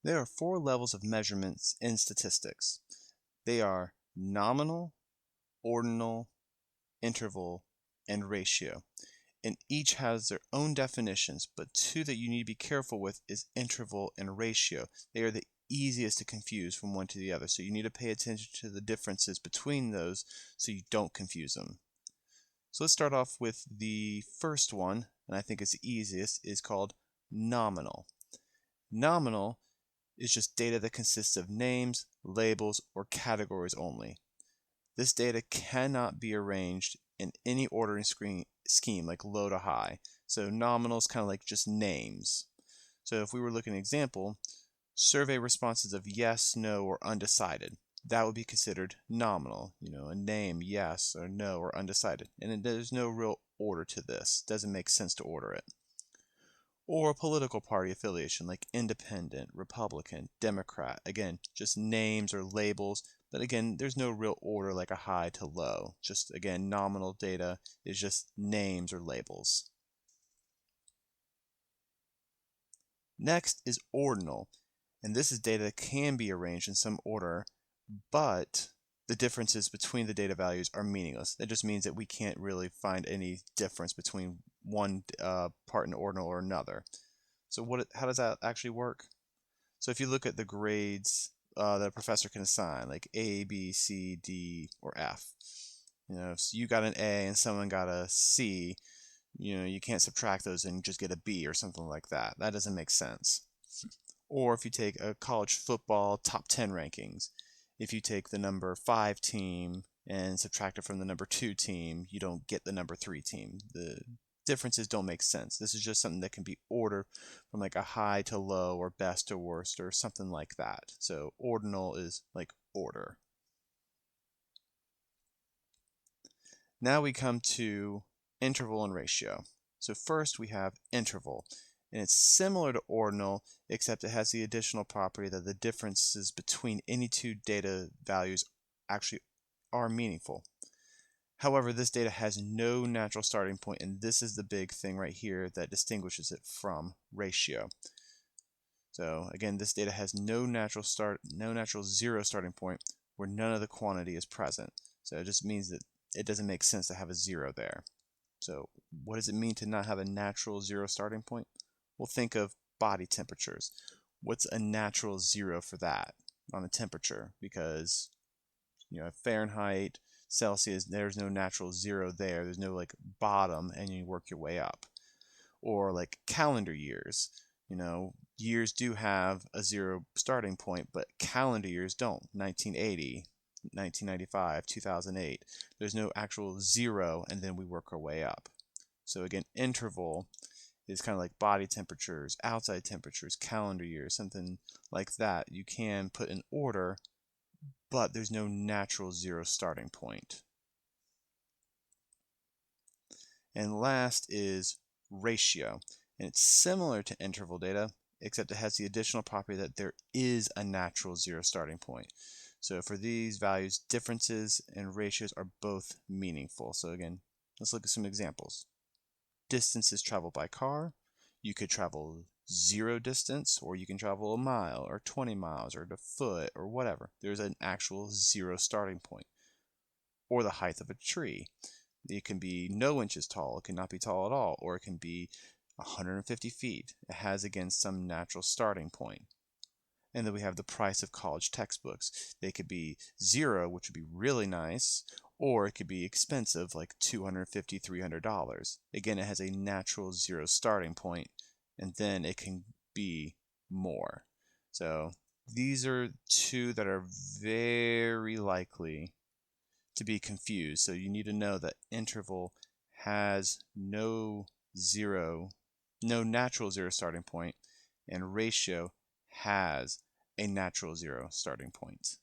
There are four levels of measurements in statistics. They are nominal, ordinal, interval, and ratio. And each has their own definitions, but two that you need to be careful with is interval and ratio. They are the easiest to confuse from one to the other, so you need to pay attention to the differences between those so you don't confuse them. So let's start off with the first one, and I think it's the easiest, is called nominal. Nominal is just data that consists of names, labels, or categories only. This data cannot be arranged in any ordering scheme like low to high. So nominal is kind of like just names. So if we were looking at an example, survey responses of yes, no, or undecided. That would be considered nominal. A name, yes or no or undecided. And there's no real order to this. Doesn't make sense to order it. Or a political party affiliation like independent, Republican, Democrat. Again, just names or labels, but again, there's no real order like a high to low. Just again, nominal data is just names or labels. Next is ordinal, and this is data that can be arranged in some order, but the differences between the data values are meaningless. That just means that we can't really find any difference between one part in ordinal or another. So how does that actually work? So if you look at the grades that a professor can assign, like A, B, C, D, or F, if you got an A and someone got a C, you can't subtract those and just get a B or something like that. That doesn't make sense. Or if you take a college football top 10 rankings, if you take the number 5 team and subtract it from the number 2 team, you don't get the number 3 team. The differences don't make sense. This is just something that can be ordered from like a high to low or best to worst or something like that. So ordinal is like order. Now we come to interval and ratio. So first we have interval, and it's similar to ordinal except it has the additional property that the differences between any two data values actually are meaningful. However, this data has no natural starting point, and this is the big thing right here that distinguishes it from ratio. So again, this data has no natural zero starting point where none of the quantity is present. So it just means that it doesn't make sense to have a zero there. So what does it mean to not have a natural zero starting point? Well, think of body temperatures. What's a natural zero for that on a temperature? Because Fahrenheit, Celsius, there's no natural zero there. There's no like bottom and you work your way up. Or like calendar years. Years do have a zero starting point, but calendar years don't. 1980, 1995, 2008. There's no actual zero, and then we work our way up. So again, interval is kind of like body temperatures, outside temperatures, calendar years, something like that. You can put in order, but there's no natural zero starting point. And last is ratio. And it's similar to interval data, except it has the additional property that there is a natural zero starting point. So for these values, differences and ratios are both meaningful. So again, let's look at some examples. Distances traveled by car. You could travel zero distance, or you can travel a mile or 20 miles or to foot or whatever. There's an actual zero starting point. Or the height of a tree. It can be no inches tall, it cannot be tall at all, or it can be 150 feet. It has, again, some natural starting point. And then we have the price of college textbooks. They could be zero, which would be really nice, or it could be expensive, like $250, $300. Again, it has a natural zero starting point, and then it can be more. So these are two that are very likely to be confused. So you need to know that interval has no natural zero starting point, and ratio has a natural zero starting point.